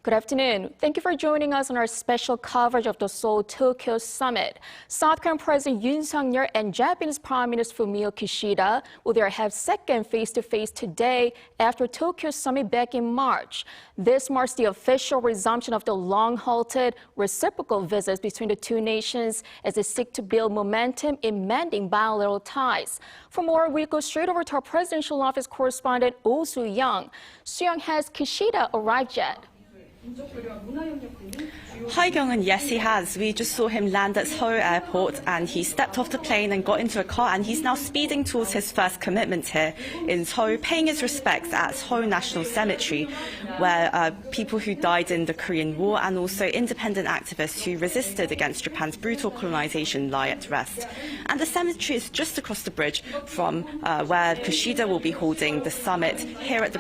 Good afternoon. Thank you for joining us on our special coverage of the Seoul-Tokyo summit. South Korean President Yoon Suk-yeol and Japanese Prime Minister Fumio Kishida will have second face-to-face today after Tokyo summit back in March. This marks the official resumption of the long-halted reciprocal visits between the two nations as they seek to build momentum in mending bilateral ties. For more, we go straight over to our presidential office correspondent Oh Soo-young. Soo-young, has Kishida arrived yet? Hi Kyung-un, yes he has. We just saw him land at Seoul Airport and he stepped off the plane and got into a car and he's now speeding towards his first commitment here in Seoul, paying his respects at Seoul National Cemetery, where people who died in the Korean War and also independent activists who resisted against Japan's brutal colonization lie at rest. And the cemetery is just across the bridge from where Kishida will be holding the summit here at the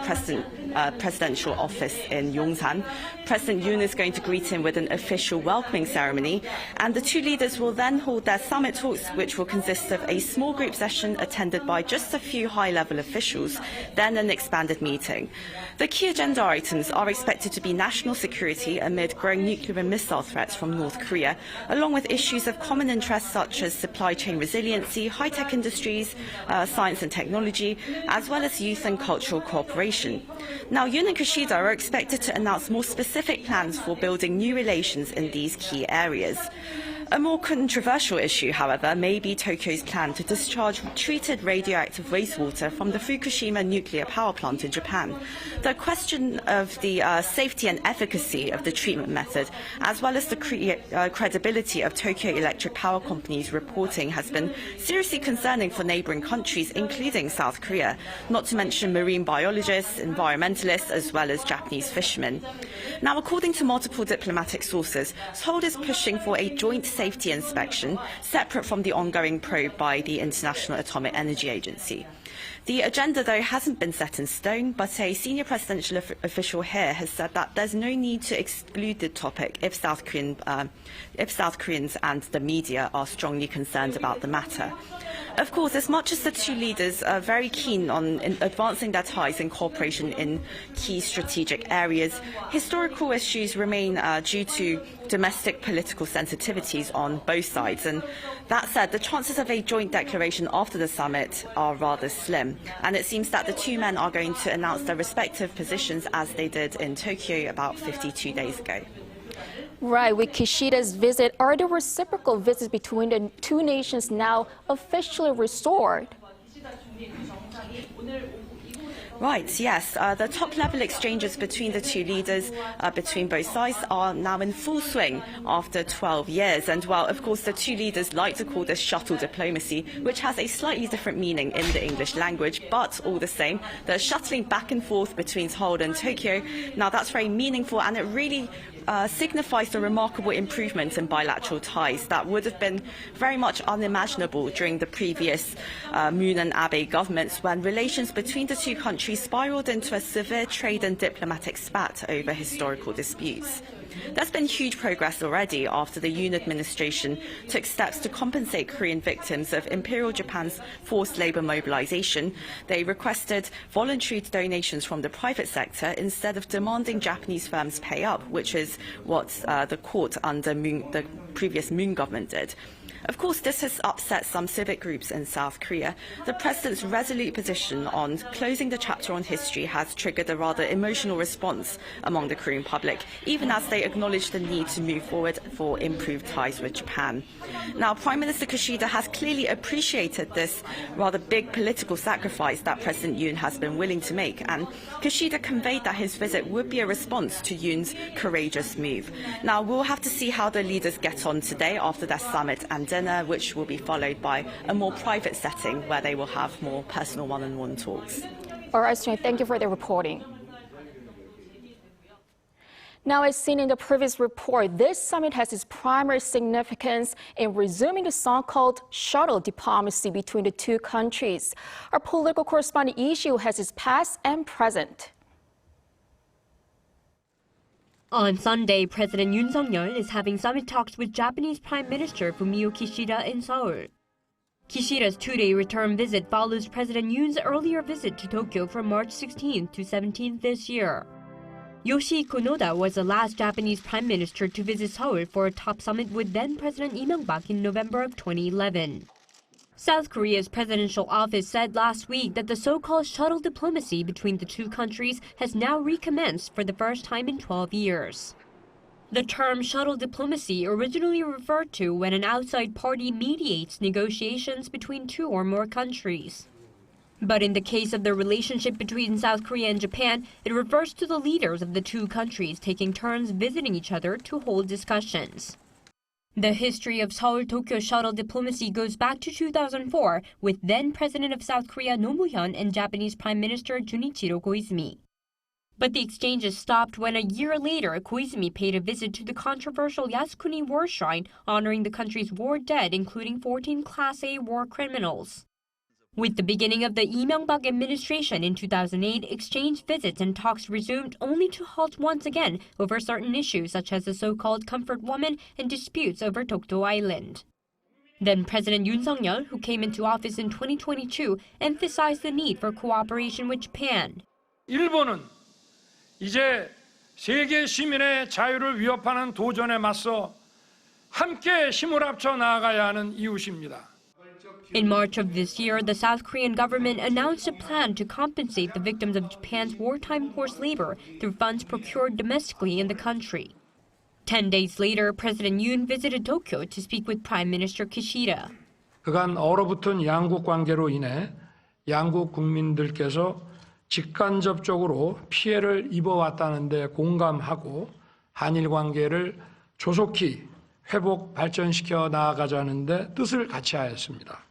presidential office in Yongsan. President Yoon is going to greet him with an official welcoming ceremony, and the two leaders will then hold their summit talks, which will consist of a small group session attended by just a few high-level officials, then an expanded meeting. The key agenda items are expected to be national security amid growing nuclear and missile threats from North Korea, along with issues of common interest such as supply chain resiliency, high-tech industries, science and technology, as well as youth and cultural cooperation. Now, Yoon and Kishida are expected to announce more specific plans for building new relations in these key areas. A more controversial issue, however, may be Tokyo's plan to discharge treated radioactive wastewater from the Fukushima nuclear power plant in Japan. The question of the safety and efficacy of the treatment method, as well as the credibility of Tokyo Electric Power Company's reporting, has been seriously concerning for neighbouring countries, including South Korea, not to mention marine biologists, environmentalists, as well as Japanese fishermen. Now, according to multiple diplomatic sources, Seoul is pushing for a joint safety inspection separate from the ongoing probe by the International Atomic Energy Agency. The agenda, though, hasn't been set in stone, but a senior presidential official here has said that there's no need to exclude the topic if South Koreans and the media are strongly concerned about the matter. Of course, as much as the two leaders are very keen on advancing their ties and cooperation in key strategic areas, historical issues remain due to domestic political sensitivities on both sides. And that said, the chances of a joint declaration after the summit are rather slim. And it seems that the two men are going to announce their respective positions as they did in Tokyo about 52 days ago. Right, with Kishida's visit, are the reciprocal visits between the two nations now officially restored? Right, yes. The top-level exchanges between the two leaders, between both sides, are now in full swing after 12 years. And, well, of course, the two leaders like to call this shuttle diplomacy, which has a slightly different meaning in the English language, but all the same, the shuttling back and forth between Seoul and Tokyo, now that's very meaningful, and it really signifies the remarkable improvement in bilateral ties that would have been very much unimaginable during the previous Moon and Abe governments, when relations between the two countries spiraled into a severe trade and diplomatic spat over historical disputes. There's been huge progress already after the Yoon administration took steps to compensate Korean victims of Imperial Japan's forced labour mobilization. They requested voluntary donations from the private sector instead of demanding Japanese firms pay up, which is what the court under the previous Moon government did. Of course, this has upset some civic groups in South Korea. The president's resolute position on closing the chapter on history has triggered a rather emotional response among the Korean public, even as they acknowledge the need to move forward for improved ties with Japan. Now, Prime Minister Kishida has clearly appreciated this rather big political sacrifice that President Yoon has been willing to make, and Kishida conveyed that his visit would be a response to Yoon's courageous move. Now, we'll have to see how the leaders get on today after their summit and dinner, which will be followed by a more private setting where they will have more personal one-on-one talks. All right, Sue, thank you for the reporting. Now, as seen in the previous report, this summit has its primary significance in resuming the so-called shuttle diplomacy between the two countries. Our political correspondent Lee Shi-woo has its past and present. On Sunday, President Yoon Suk-yeol is having summit talks with Japanese Prime Minister Fumio Kishida in Seoul. Kishida's two-day return visit follows President Yoon's earlier visit to Tokyo from March 16th to 17th this year. Yoshihiko Noda was the last Japanese prime minister to visit Seoul for a top summit with then-President Lee Myung-bak in November of 2011. South Korea's presidential office said last week that the so-called shuttle diplomacy between the two countries has now recommenced for the first time in 12 years. The term shuttle diplomacy originally referred to when an outside party mediates negotiations between two or more countries. But in the case of the relationship between South Korea and Japan, it refers to the leaders of the two countries taking turns visiting each other to hold discussions. The history of Seoul-Tokyo shuttle diplomacy goes back to 2004 with then-President of South Korea Roh Moo-hyun and Japanese Prime Minister Junichiro Koizumi. But the exchanges stopped when a year later, Koizumi paid a visit to the controversial Yasukuni War Shrine, honoring the country's war dead, including 14 Class A war criminals. With the beginning of the Lee Myung-bak administration in 2008, exchange visits and talks resumed only to halt once again over certain issues such as the so-called comfort woman and disputes over Dokdo Island. Then President Yoon Suk-yeol, who came into office in 2022, emphasized the need for cooperation with Japan. 일본은 이제 세계 시민의 자유를 위협하는 도전에 맞서 함께 힘을 합쳐 나아가야 하는 이웃입니다. In March of this year, the South Korean government announced a plan to compensate the victims of Japan's wartime forced labor through funds procured domestically in the country. 10 days later, President Yoon visited Tokyo to speak with Prime Minister Kishida. 그간 얼어붙은 양국 관계로 인해 양국 국민들께서 직간접적으로 피해를 입어왔다는 데 공감하고 한일 관계를 조속히 회복 발전시켜 나아가자는 데 뜻을 같이 하였습니다.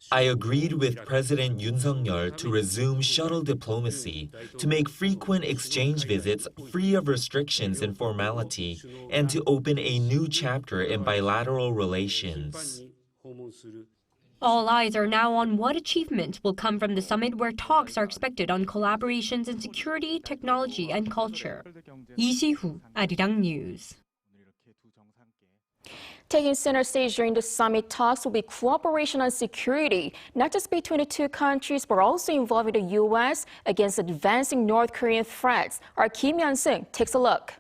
I agreed with President Yoon Suk-yeol to resume shuttle diplomacy, to make frequent exchange visits free of restrictions and formality, and to open a new chapter in bilateral relations. All eyes are now on what achievements will come from the summit, where talks are expected on collaborations in security, technology, and culture. Lee Si-hoo, Arirang News. Taking center stage during the summit talks will be cooperation on security, not just between the two countries, but also involving the U.S. against advancing North Korean threats. Our Kim Hyun-sung takes a look.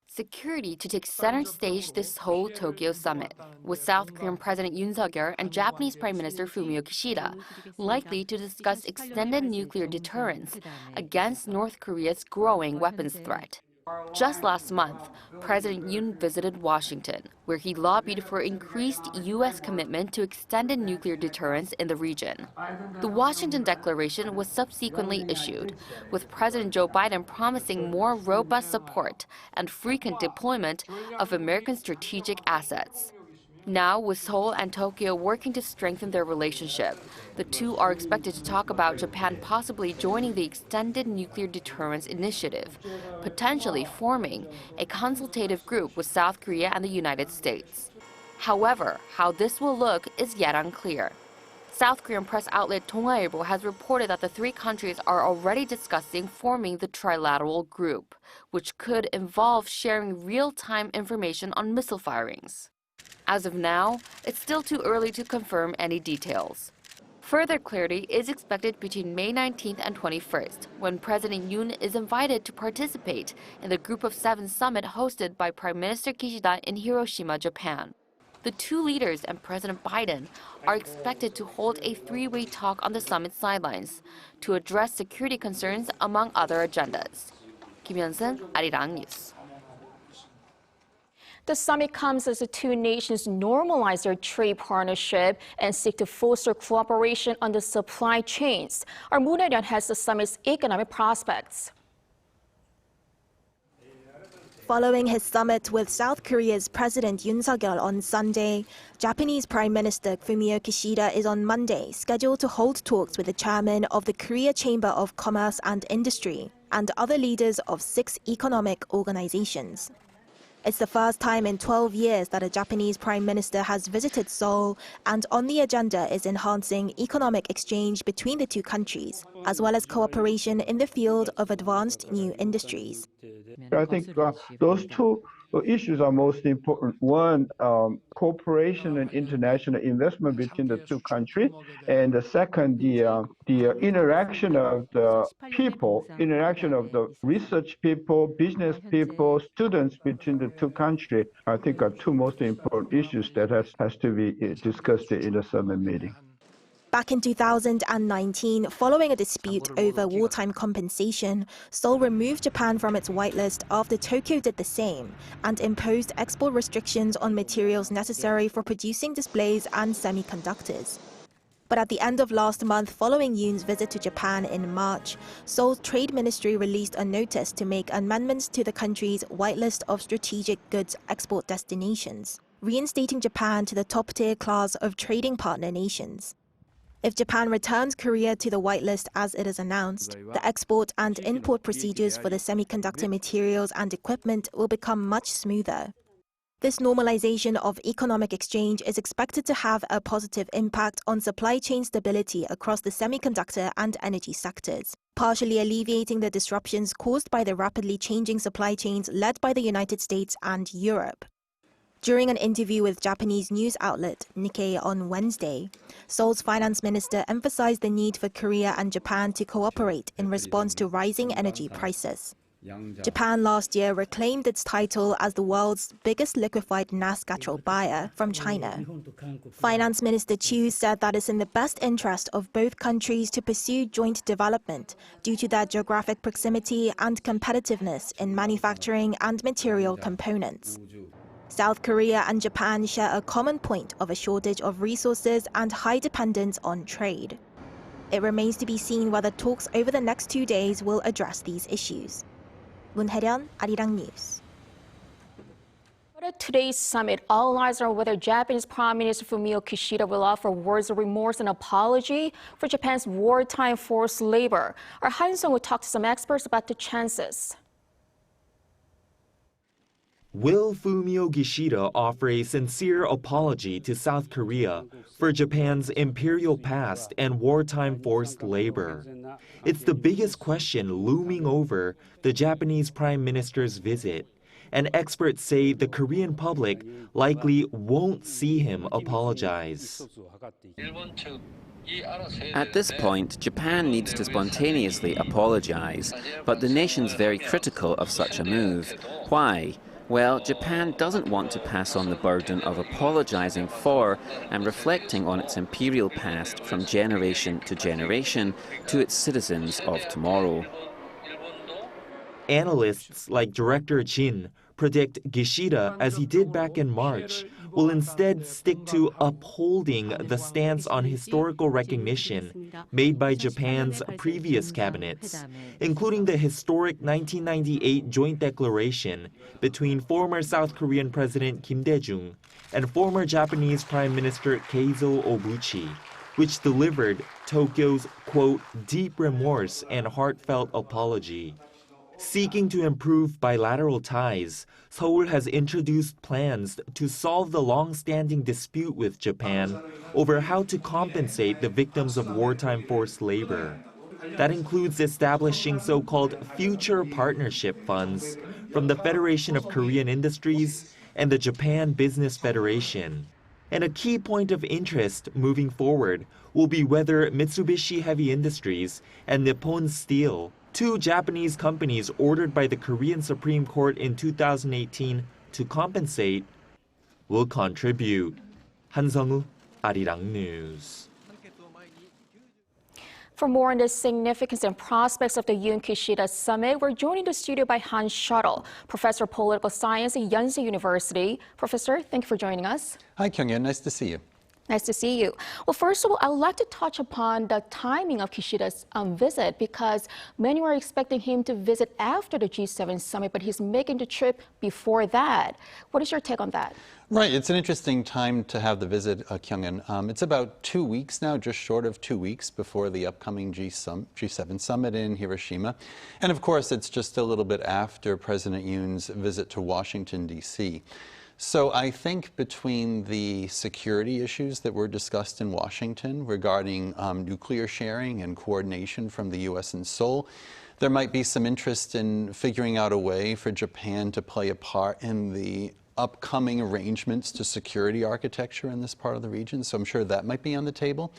Security to take center stage this Seoul-Tokyo summit, with South Korean President Yoon Suk-yeol and Japanese Prime Minister Fumio Kishida likely to discuss extended nuclear deterrence against North Korea's growing weapons threat. Just last month, President Yoon visited Washington, where he lobbied for increased U.S. commitment to extended nuclear deterrence in the region. The Washington Declaration was subsequently issued, with President Joe Biden promising more robust support and frequent deployment of American strategic assets. Now, with Seoul and Tokyo working to strengthen their relationship, the two are expected to talk about Japan possibly joining the Extended Nuclear Deterrence Initiative, potentially forming a consultative group with South Korea and the United States. However, how this will look is yet unclear. South Korean press outlet Donghwa-ilbo has reported that the three countries are already discussing forming the Trilateral group, which could involve sharing real-time information on missile firings. As of now, it's still too early to confirm any details. Further clarity is expected between May 19th and 21st, when President Yoon is invited to participate in the Group of Seven summit hosted by Prime Minister Kishida in Hiroshima, Japan. The two leaders and President Biden are expected to hold a three-way talk on the summit sidelines to address security concerns among other agendas. Kim Hyun-sung, Arirang News. The summit comes as the two nations normalize their trade partnership and seek to foster cooperation on the supply chains. Our Moon Ha-ryun has the summit's economic prospects. Following his summit with South Korea's President Yoon Suk-yeol on Sunday, Japanese Prime Minister Fumio Kishida is on Monday scheduled to hold talks with the chairman of the Korea Chamber of Commerce and Industry and other leaders of 6 economic organizations. It's the first time in 12 years that a Japanese prime minister has visited Seoul, and on the agenda is enhancing economic exchange between the two countries, as well as cooperation in the field of advanced new industries. I think those two issues are most important. One, cooperation and international investment between the two countries. And the second, the interaction of the people, interaction of the research people, business people, students between the two countries, I think are two most important issues that has to be discussed in the summit meeting. Back in 2019, following a dispute over wartime compensation, Seoul removed Japan from its whitelist after Tokyo did the same and imposed export restrictions on materials necessary for producing displays and semiconductors. But at the end of last month, following Yoon's visit to Japan in March, Seoul's Trade Ministry released a notice to make amendments to the country's whitelist of strategic goods export destinations, reinstating Japan to the top-tier class of trading partner nations. If Japan returns Korea to the whitelist as it is announced, the export and import procedures for the semiconductor materials and equipment will become much smoother. This normalization of economic exchange is expected to have a positive impact on supply chain stability across the semiconductor and energy sectors, partially alleviating the disruptions caused by the rapidly changing supply chains led by the United States and Europe. During an interview with Japanese news outlet Nikkei on Wednesday, Seoul's finance minister emphasized the need for Korea and Japan to cooperate in response to rising energy prices. Japan last year reclaimed its title as the world's biggest liquefied natural buyer from China. Finance Minister Chu said that it's in the best interest of both countries to pursue joint development due to their geographic proximity and competitiveness in manufacturing and material components. South Korea and Japan share a common point of a shortage of resources and high dependence on trade. It remains to be seen whether talks over the next 2 days will address these issues. Moon Hae-ryun, Arirang News. But at today's summit, all eyes are on whether Japanese Prime Minister Fumio Kishida will offer words of remorse and apology for Japan's wartime forced labor. Our Han Sung will talk to some experts about the chances. Will Fumio Kishida offer a sincere apology to South Korea for Japan's imperial past and wartime forced labor? It's the biggest question looming over the Japanese Prime Minister's visit, and experts say the Korean public likely won't see him apologize. At this point, Japan needs to spontaneously apologize, but the nation's very critical of such a move. Why? Well, Japan doesn't want to pass on the burden of apologizing for and reflecting on its imperial past from generation to generation to its citizens of tomorrow. Analysts like Director Jin predict Kishida, as he did back in March, will instead stick to upholding the stance on historical recognition made by Japan's previous cabinets, including the historic 1998 joint declaration between former South Korean President Kim Dae-jung and former Japanese Prime Minister Keizo Obuchi, which delivered Tokyo's, quote, deep remorse and heartfelt apology. Seeking to improve bilateral ties, Seoul has introduced plans to solve the long-standing dispute with Japan over how to compensate the victims of wartime forced labor. That includes establishing so-called future partnership funds from the Federation of Korean Industries and the Japan Business Federation. And a key point of interest moving forward will be whether Mitsubishi Heavy Industries and Nippon Steel, two Japanese companies ordered by the Korean Supreme Court in 2018 to compensate, will contribute. Han Sung-woo, Arirang News. For more on the significance and prospects of the Yoon Kishida summit, we're joined in the studio by Han Shuttle, professor of political science at Yonsei University. Professor, thank you for joining us. Hi, Kyung-yeon. Nice to see you. Nice to see you. Well, first of all, I'd like to touch upon the timing of Kishida's visit, because many were expecting him to visit after the G7 summit, but he's making the trip before that. What is your take on that? Right, it's an interesting time to have the visit, Kyung-yeon. It's about 2 weeks now, just short of 2 weeks before the upcoming G7 summit in Hiroshima. And of course, it's just a little bit after President Yoon's visit to Washington, D.C. So I think between the security issues that were discussed in Washington regarding nuclear sharing and coordination from the U.S. and Seoul, There might be some interest in figuring out a way for Japan to play a part in the upcoming arrangements to security architecture in this part of the region, so I'm sure that might be on the table.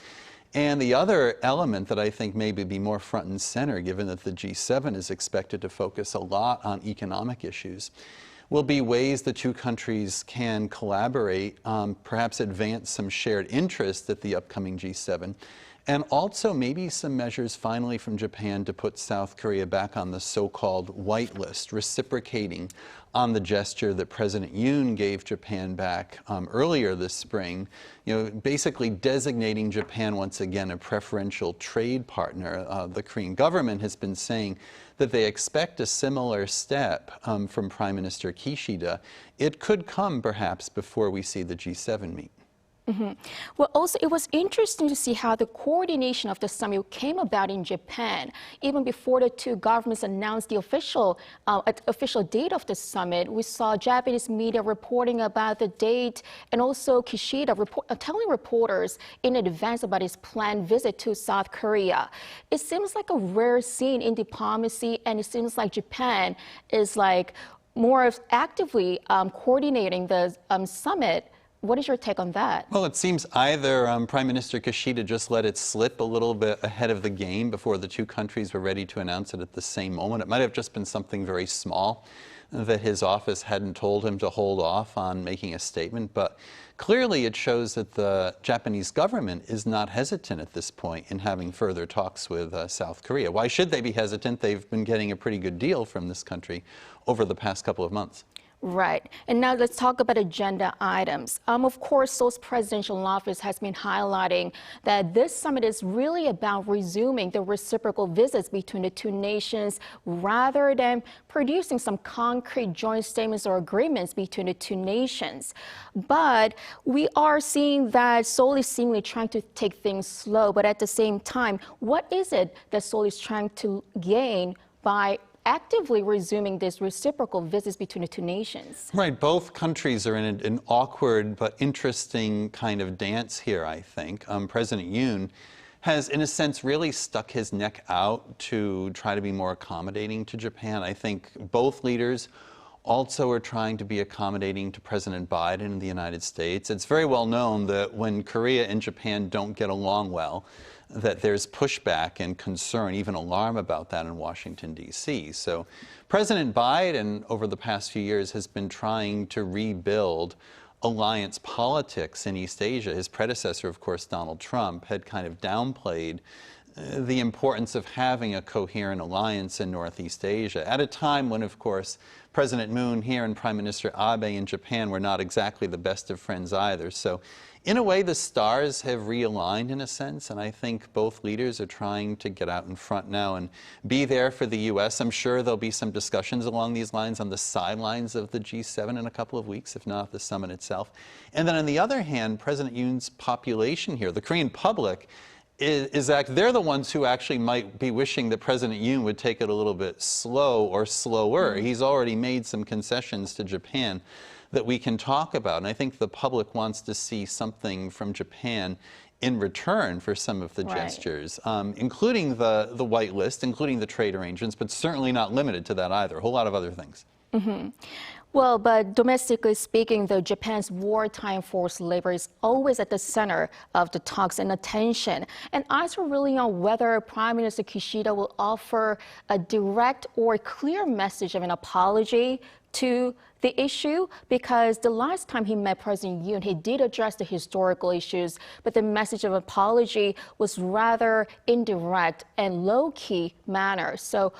And the other element that I think maybe be more front and center, given that the G7 is expected to focus a lot on economic issues, will be ways the two countries can collaborate, perhaps advance some shared interests at the upcoming G7, and also maybe some measures finally from Japan to put South Korea back on the so-called white list, reciprocating on the gesture that President Yoon gave Japan back earlier this spring, basically designating Japan once again a preferential trade partner. The Korean government has been saying that they expect a similar step from Prime Minister Kishida. It could come perhaps before we see the G7 meet. Well, also, it was interesting to see how the coordination of the summit came about in Japan. Even before the two governments announced the official date of the summit, we saw Japanese media reporting about the date, and also Kishida telling reporters in advance about his planned visit to South Korea. It seems like a rare scene in diplomacy, and it seems like Japan is more actively coordinating the summit. What is your take on that? Well, it seems either Prime Minister Kishida just let it slip a little bit ahead of the game before the two countries were ready to announce it at the same moment. It might have just been something very small that his office hadn't told him to hold off on making a statement. But clearly it shows that the Japanese government is not hesitant at this point in having further talks with South Korea. Why should they be hesitant? They've been getting a pretty good deal from this country over the past couple of months. Right. And now let's talk about agenda items. Of course, Seoul's presidential office has been highlighting that this summit is really about resuming the reciprocal visits between the two nations rather than producing some concrete joint statements or agreements between the two nations. But we are seeing that Seoul is seemingly trying to take things slow. But at the same time, what is it that Seoul is trying to gain by actively resuming these reciprocal visits between the two nations? Right, both countries are in an awkward but interesting kind of dance here, I think. President Yoon has, in a sense, really stuck his neck out to try to be more accommodating to Japan. I think both leaders also are trying to be accommodating to President Biden in the United States. It's very well known that when Korea and Japan don't get along well, that there's pushback and concern, even alarm about that in Washington, D.C. So President Biden, over the past few years, has been trying to rebuild alliance politics in East Asia. His predecessor, of course, Donald Trump, had kind of downplayed the importance of having a coherent alliance in Northeast Asia at a time when, of course, President Moon here and Prime Minister Abe in Japan were not exactly the best of friends either. So in a way, the stars have realigned in a sense, and I think both leaders are trying to get out in front now and be there for the U.S. I'm sure there'll be some discussions along these lines on the sidelines of the G7 in a couple of weeks, if not the summit itself. And then on the other hand, President Yoon's population here, the Korean public, they're the ones who actually might be wishing that President Yoon would take it a little bit slow or slower. He's already made some concessions to Japan that we can talk about. And I think the public wants to see something from Japan in return for some of the gestures, including the white list, including the trade arrangements, but certainly not limited to that either. A whole lot of other things. Well, but domestically speaking, Japan's wartime forced labor is always at the center of the talks and attention. And eyes are really on whether Prime Minister Kishida will offer a direct or clear message of an apology to the issue, because the last time he met President Yoon, he did address the historical issues, but the message of apology was rather indirect and low-key manner. So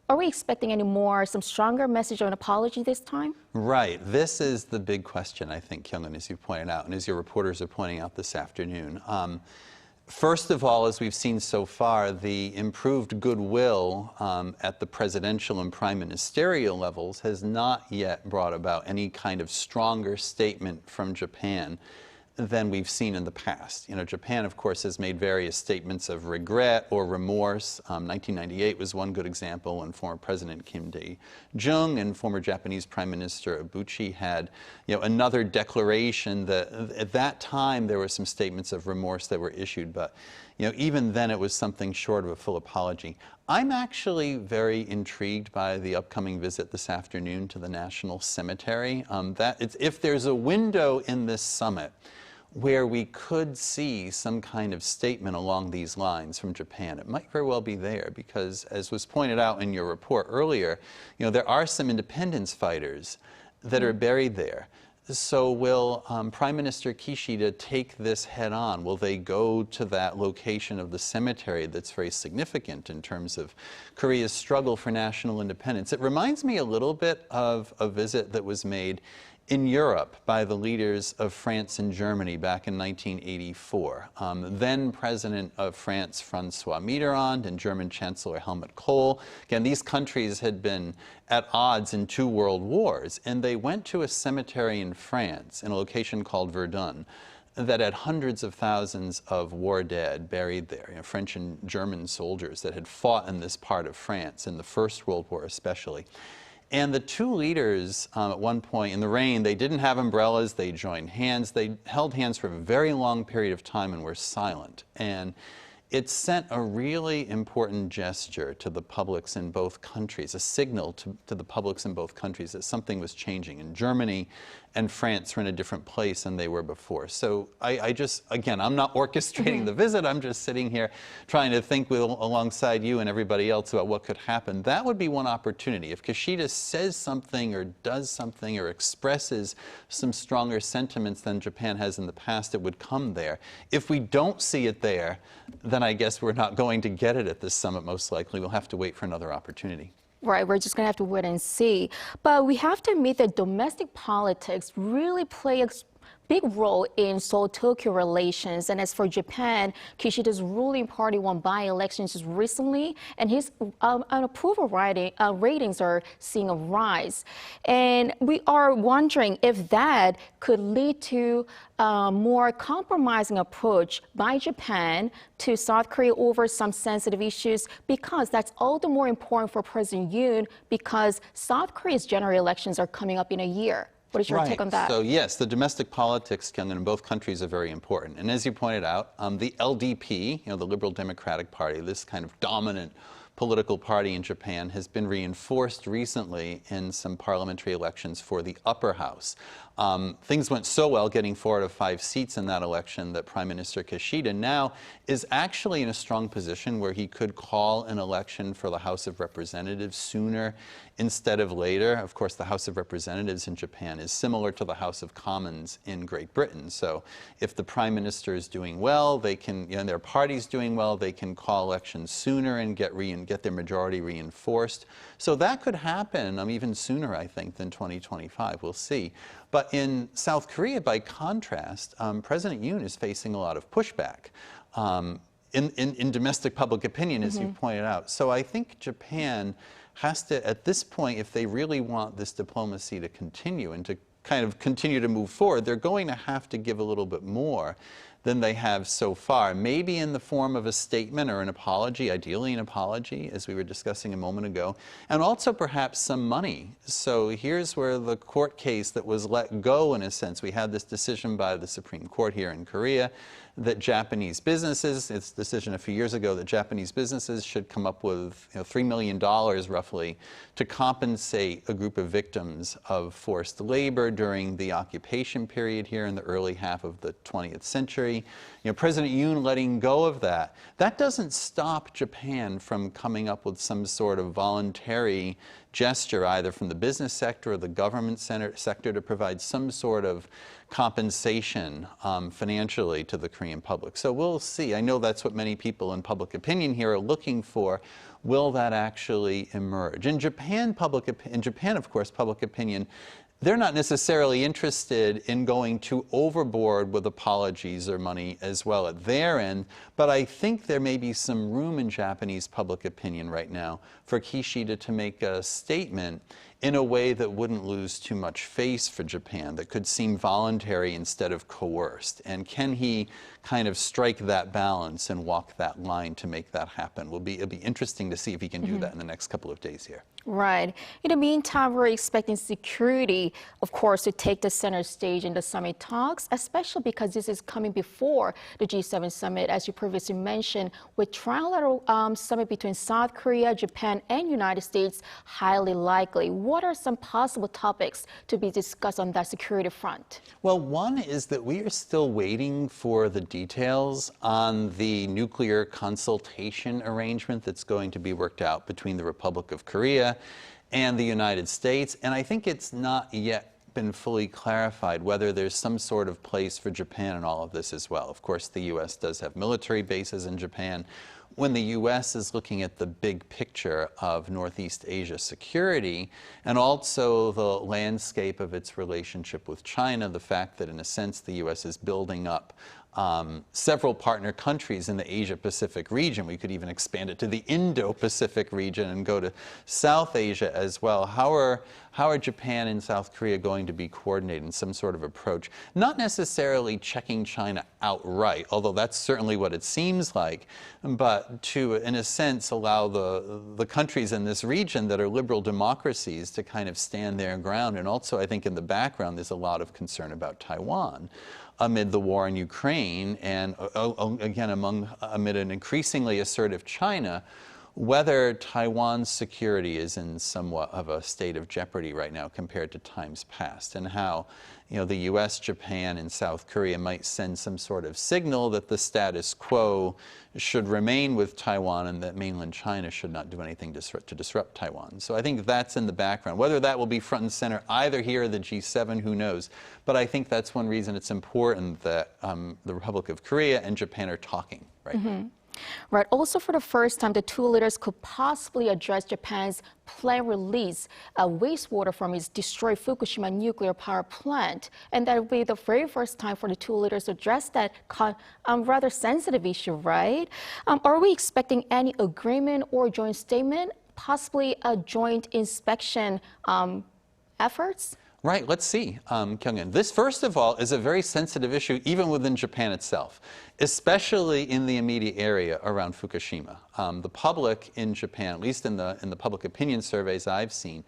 are we expecting some stronger message of an apology this time? Right. This is the big question, I think, Kyung-in, as you pointed out, and as your reporters are pointing out this afternoon. First of all, as we've seen so far, the improved goodwill at the presidential and prime ministerial levels has not yet brought about any kind of stronger statement from Japan than we've seen in the past. You know, Japan, of course, has made various statements of regret or remorse. 1998 was one good example when former President Kim Dae-jung and former Japanese Prime Minister Abuchi had, another declaration that at that time there were some statements of remorse that were issued. But, even then it was something short of a full apology. I'm actually very intrigued by the upcoming visit this afternoon to the National Cemetery. If there's a window in this summit where we could see some kind of statement along these lines from Japan, it might very well be there, because as was pointed out in your report earlier, there are some independence fighters that are buried there. So will Prime Minister Kishida take this head on? Will they go to that location of the cemetery that's very significant in terms of Korea's struggle for national independence? It reminds me a little bit of a visit that was made in Europe by the leaders of France and Germany back in 1984. Then President of France, Francois Mitterrand, and German Chancellor Helmut Kohl. Again, these countries had been at odds in 2 world wars, and they went to a cemetery in France, in a location called Verdun, that had hundreds of thousands of war dead buried there, French and German soldiers that had fought in this part of France in the First World War especially. And the 2 leaders, at one point in the rain, they didn't have umbrellas, they joined hands, they held hands for a very long period of time and were silent. And it sent a really important gesture to the publics in both countries, a signal to the publics in both countries that something was changing. And Germany and France were in a different place than they were before. So I just, again, I'm not orchestrating the visit, I'm just sitting here trying to think alongside you and everybody else about what could happen. That would be one opportunity. If Kishida says something or does something or expresses some stronger sentiments than Japan has in the past, it would come there. If we don't see it there, then I guess we're not going to get it at this summit, most likely. We'll have to wait for another opportunity. Right, we're just going to have to wait and see. But we have to admit that domestic politics really play a big role in Seoul-Tokyo relations. And as for Japan, Kishida's ruling party won by-elections recently, and his approval ratings are seeing a rise. And we are wondering if that could lead to a more compromising approach by Japan to South Korea over some sensitive issues, because that's all the more important for President Yoon, because South Korea's general elections are coming up in a year. What is your take on that? So yes, the domestic politics, Kyung-in, in both countries are very important. And as you pointed out, the LDP, the Liberal Democratic Party, this kind of dominant political party in Japan, has been reinforced recently in some parliamentary elections for the upper house. Things went so well, getting 4 out of 5 seats in that election, that Prime Minister Kishida now is actually in a strong position where he could call an election for the House of Representatives sooner instead of later. Of course, the House of Representatives in Japan is similar to the House of Commons in Great Britain. So if the Prime Minister is doing well, they can, and their party's doing well, they can call elections sooner and get their majority reinforced. So that could happen even sooner, I think, than 2025. We'll see. But in South Korea, by contrast, President Yoon is facing a lot of pushback in domestic public opinion, as you pointed out. So I think Japan has to, at this point, if they really want this diplomacy to continue and to kind of continue to move forward, they're going to have to give a little bit more than they have so far, maybe in the form of a statement or an apology, ideally an apology, as we were discussing a moment ago, and also perhaps some money. So here's where the court case that was let go, in a sense, we had this decision by the Supreme Court here in Korea that Japanese businesses, its decision a few years ago, that Japanese businesses should come up with $3 million roughly to compensate a group of victims of forced labor during the occupation period here in the early half of the 20th century. President Yoon letting go of that, that doesn't stop Japan from coming up with some sort of voluntary gesture, either from the business sector or the government sector, to provide some sort of compensation financially to the Korean public. So we'll see. I know that's what many people in public opinion here are looking for. Will that actually emerge? In Japan, of course, public opinion, they're not necessarily interested in going too overboard with apologies or money as well at their end, but I think there may be some room in Japanese public opinion right now for Kishida to make a statement in a way that wouldn't lose too much face for Japan, that could seem voluntary instead of coerced. And can he kind of strike that balance and walk that line to make that happen? It'll be interesting to see if he can do that in the next couple of days here. Right. In the meantime, we're expecting security, of course, to take the center stage in the summit talks, especially because this is coming before the G7 summit, as you previously mentioned, with trilateral summit between South Korea, Japan, and United States highly likely. What are some possible topics to be discussed on that security front? Well, one is that we are still waiting for the details on the nuclear consultation arrangement that's going to be worked out between the Republic of Korea and the United States, and I think it's not yet been fully clarified whether there's some sort of place for Japan in all of this as well. Of course, the U.S. does have military bases in Japan. When the U.S. is looking at the big picture of Northeast Asia security and also the landscape of its relationship with China, the fact that in a sense the U.S. is building up several partner countries in the Asia-Pacific region. We could even expand it to the Indo-Pacific region and go to South Asia as well. How are Japan and South Korea going to be coordinated in some sort of approach? Not necessarily checking China outright, although that's certainly what it seems like, but to, in a sense, allow the countries in this region that are liberal democracies to kind of stand their ground. And also, I think in the background, there's a lot of concern about Taiwan amid the war in Ukraine and, again, amid an increasingly assertive China, whether Taiwan's security is in somewhat of a state of jeopardy right now compared to times past, and how the U.S., Japan, and South Korea might send some sort of signal that the status quo should remain with Taiwan and that mainland China should not do anything to disrupt Taiwan. So I think that's in the background. Whether that will be front and center either here or the G7, who knows? But I think that's one reason it's important that the Republic of Korea and Japan are talking right now. Right. Also, for the first time, the two leaders could possibly address Japan's planned release of wastewater from its destroyed Fukushima nuclear power plant. And that will be the very first time for the two leaders to address that rather sensitive issue, right? Are we expecting any agreement or joint statement, possibly a joint inspection efforts? Right, let's see, Kyung-in. This, first of all, is a very sensitive issue even within Japan itself, especially in the immediate area around Fukushima. The public in Japan, at least in the public opinion surveys I've seen,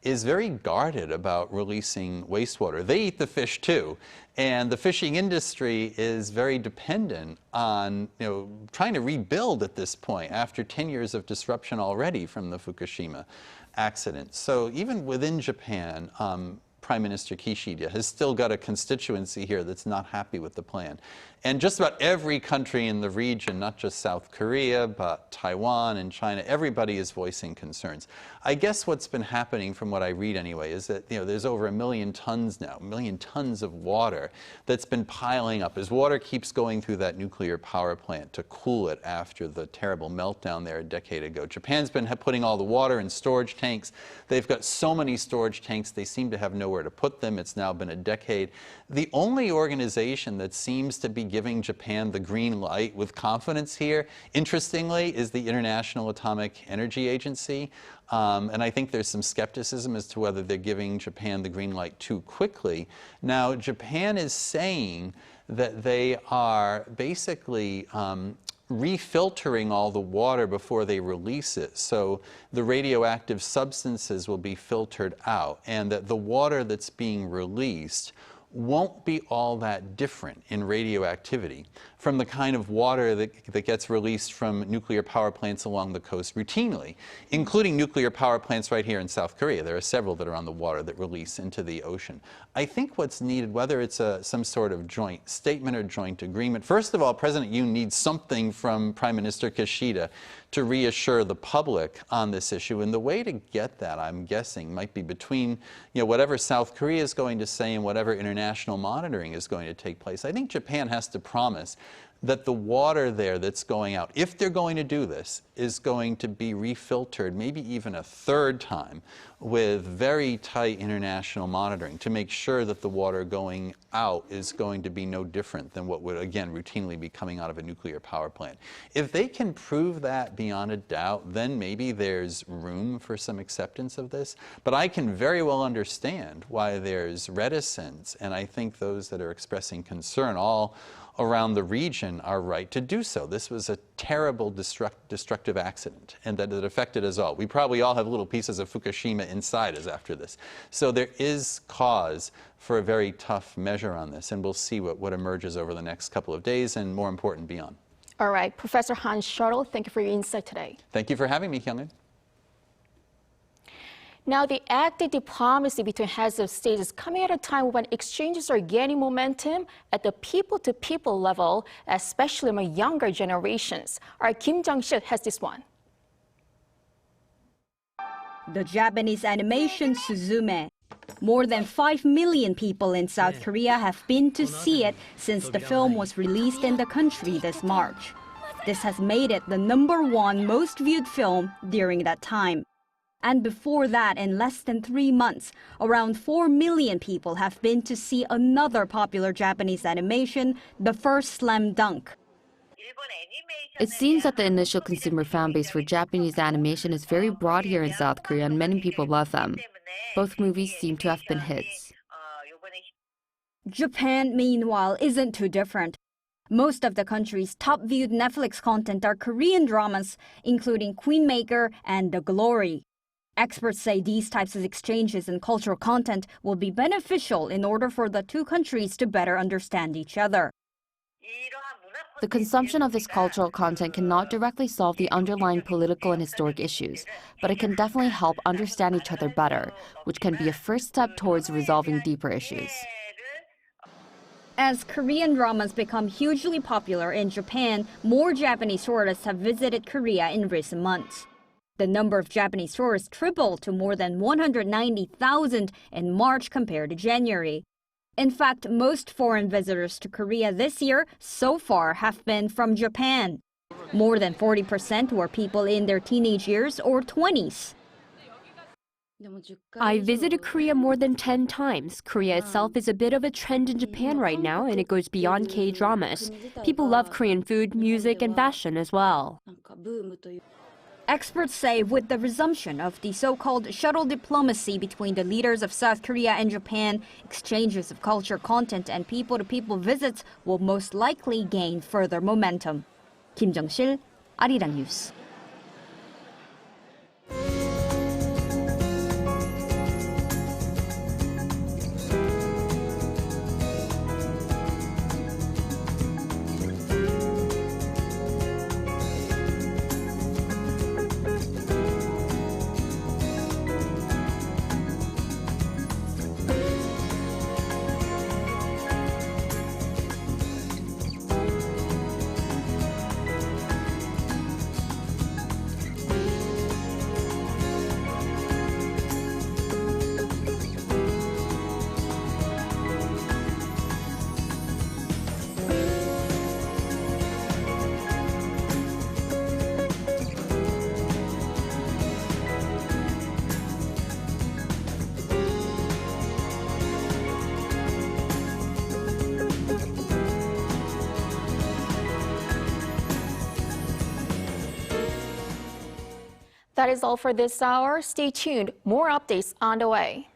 is very guarded about releasing wastewater. They eat the fish too, and the fishing industry is very dependent on trying to rebuild at this point after 10 years of disruption already from the Fukushima accident. So even within Japan, Prime Minister Kishida has still got a constituency here that's not happy with the plan. And just about every country in the region, not just South Korea, but Taiwan and China, everybody is voicing concerns. I guess what's been happening, from what I read anyway, is that there's over 1 million tons now, 1 million tons of water that's been piling up as water keeps going through that nuclear power plant to cool it after the terrible meltdown there a decade ago. Japan's been putting all the water in storage tanks. They've got so many storage tanks, they seem to have nowhere to put them. It's now been a decade. The only organization that seems to be giving Japan the green light with confidence here, interestingly, is the International Atomic Energy Agency. And I think there's some skepticism as to whether they're giving Japan the green light too quickly. Now, Japan is saying that they are basically refiltering all the water before they release it. So the radioactive substances will be filtered out, and that the water that's being released won't be all that different in radioactivity from the kind of water that gets released from nuclear power plants along the coast routinely, including nuclear power plants right here in South Korea. There are several that are on the water that release into the ocean. I think what's needed, whether it's some sort of joint statement or joint agreement, first of all, President Yoon needs something from Prime Minister Kishida to reassure the public on this issue. And the way to get that, I'm guessing, might be between whatever South Korea is going to say and whatever international monitoring is going to take place. I think Japan has to promise that the water there that's going out, if they're going to do this, is going to be refiltered maybe even a third time with very tight international monitoring to make sure that the water going out is going to be no different than what would, again, routinely be coming out of a nuclear power plant. If they can prove that beyond a doubt, then maybe there's room for some acceptance of this. But I can very well understand why there's reticence, and I think those that are expressing concern all around the region are right to do so. This was a terrible destructive accident, and that it affected us all. We probably all have little pieces of Fukushima inside us after this. So there is cause for a very tough measure on this, and we'll see what emerges over the next couple of days and, more important, beyond. All right, Professor Hans Shuttle, thank you for your insight today. Thank you for having me, Kyung-in. Now, the active diplomacy between heads of state is coming at a time when exchanges are gaining momentum at the people-to-people level, especially among younger generations. Our Kim Jung-sil has this one. The Japanese animation Suzume. More than 5 million people in South Korea have been to see it since the film was released in the country this March. This has made it the #1 most viewed film during that time. And before that, in less than 3 months, around 4 million people have been to see another popular Japanese animation, The First Slam Dunk. It seems that the initial consumer fan base for Japanese animation is very broad here in South Korea, and many people love them. Both movies seem to have been hits. Japan, meanwhile, isn't too different. Most of the country's top-viewed Netflix content are Korean dramas, including Queenmaker and The Glory. Experts say these types of exchanges in cultural content will be beneficial in order for the two countries to better understand each other. The consumption of this cultural content cannot directly solve the underlying political and historic issues, but it can definitely help understand each other better, which can be a first step towards resolving deeper issues. As Korean dramas become hugely popular in Japan, more Japanese tourists have visited Korea in recent months. The number of Japanese tourists tripled to more than 190,000 in March compared to January. In fact, most foreign visitors to Korea this year so far have been from Japan. More than 40% were people in their teenage years or 20s. I visited Korea more than 10 times. Korea itself is a bit of a trend in Japan right now, and it goes beyond K-dramas. People love Korean food, music, and fashion as well. Experts say with the resumption of the so-called shuttle diplomacy between the leaders of South Korea and Japan, exchanges of culture, content, and people-to-people visits will most likely gain further momentum. Kim Jung-sil, Arirang News. That is all for this hour. Stay tuned. More updates on the way.